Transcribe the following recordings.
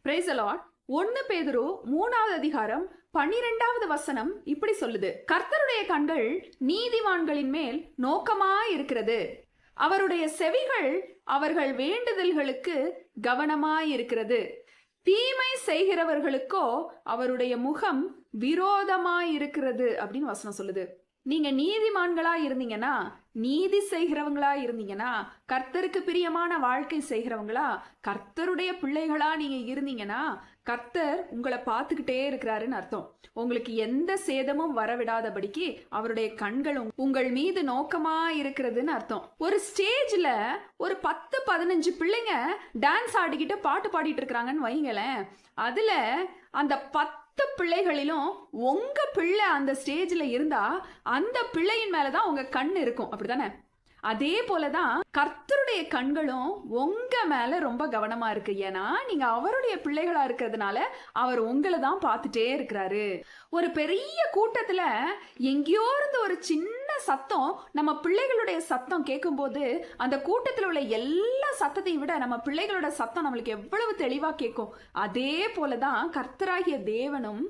Praise the Lord. 1 பேதுரு 3வது அதிகாரம் 12வது வசனம் இப்படி சொல்லுது, கர்த்தருடைய கண்கள் நீதிமான்களின் மேல் நோக்கமாயிருக்கிறது, அவருடைய செவிகள் அவர்கள் வேண்டுதல்களுக்கு கவனமாயிருக்கிறது, தீமை செய்கிறவர்களுக்கோ அவருடைய முகம் விரோதமாயிருக்கிறது அப்படின்னு வசனம் சொல்லுது. நீங்க நீதிமான்களா இருந்தீங்கன்னா, நீதி செய்கிறவங்களா இருந்தீங்கன்னா, கர்த்தருக்கு பிரியமான வாழ்க்கை செய்கிறவங்களா, கர்த்தருடைய பிள்ளைகளா நீங்க இருந்தீங்கன்னா, கர்த்தர் உங்களை பார்த்துக்கிட்டே இருக்கிறாருன்னு அர்த்தம். உங்களுக்கு எந்த சேதமும் வரவிடாதபடிக்கு அவருடைய கண்கள் உங்கள் மீது நோக்கமா இருக்கிறதுன்னு அர்த்தம். ஒரு ஸ்டேஜ்ல ஒரு 10-15 பிள்ளைங்க டான்ஸ் ஆடிக்கிட்டு பாட்டு பாடிட்டு இருக்கிறாங்கன்னு வைங்களேன். அதுல அந்த 10 பிள்ளைகளிலும் உங்க பிள்ளை அந்த ஸ்டேஜ்ல இருந்தா அந்த பிள்ளையின் மேலதான் உங்க கண் இருக்கும், அப்படித்தானே? அதே போலதான் கர்த்தருடைய கண்களும் உங்க மேல ரொம்ப கவனமா இருக்கு. ஏன்னா நீங்க அவருடைய பிள்ளைகளா இருக்கிறதுனால அவர் உங்களை தான் பார்த்துட்டே இருக்கிறாரு. ஒரு பெரிய கூட்டத்துல எங்கேயோ இருந்து ஒரு சின்ன சத்தம் நம்ம பிள்ளைகளுடைய சத்தம் கேட்கும் போது அந்த கூட்டத்தில் உள்ள எல்லா சத்தத்தையும் விட நம்ம பிள்ளைகளோட சத்தம் நம்மளுக்கு எவ்வளவு தெளிவா கேட்கும். அதே போலதான் கர்த்தராகிய தேவனும்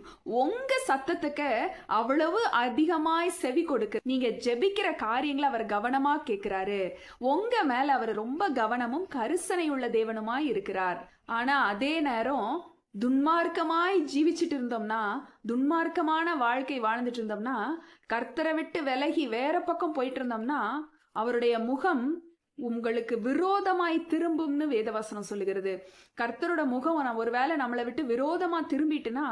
உங்க சத்தத்துக்கு அவ்வளவு அதிகமாய் செவி கொடுக்கு. நீங்க ஜெபிக்கிற காரியங்களை அவர் கவனமா கேட்கிறாரு. உங்க மேல அவர் ரொம்ப கவனமும் கரிசனை உள்ள தேவனுமாய் இருக்கிறார். ஆனா அதே நேரம் துன்மார்க்கமாய் ஜீவிச்சுட்டு இருந்தோம்னா, துன்மார்க்கமான வாழ்க்கை வாழ்ந்துட்டு இருந்தோம்னா, கர்த்தரை விட்டு விலகி வேற பக்கம் போயிட்டு இருந்தோம்னா அவருடைய முகம் உங்களுக்கு விரோதமாய் திரும்பும்னு வேதவசனம் சொல்லுகிறது. கர்த்தரோட முகம் ஒருவேளை நம்மளை விட்டு விரோதமா திரும்பிட்டுனா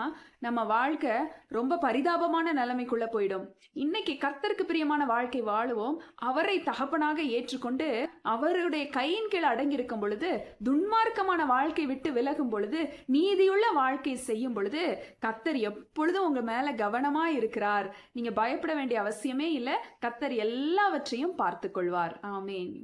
நம்ம வாழ்க்கை ரொம்ப பரிதாபமான நிலைமைக்குள்ள போயிடும். இன்னைக்கு கர்த்தருக்கு பிரியமான வாழ்க்கை வாழுவோம். அவரை தகப்பனாக ஏற்றுக்கொண்டு அவருடைய கையின் கீழ் அடங்கி இருக்கும் பொழுது, துன்மார்க்கமான வாழ்க்கை விட்டு விலகும் பொழுது, நீதியுள்ள வாழ்க்கை செய்யும் பொழுது கர்த்தர் எப்பொழுதும் உங்க மேல கவனமா இருக்கிறார். நீங்க பயப்பட வேண்டிய அவசியமே இல்லை. கர்த்தர் எல்லாவற்றையும் பார்த்து கொள்வார். ஆமேன்.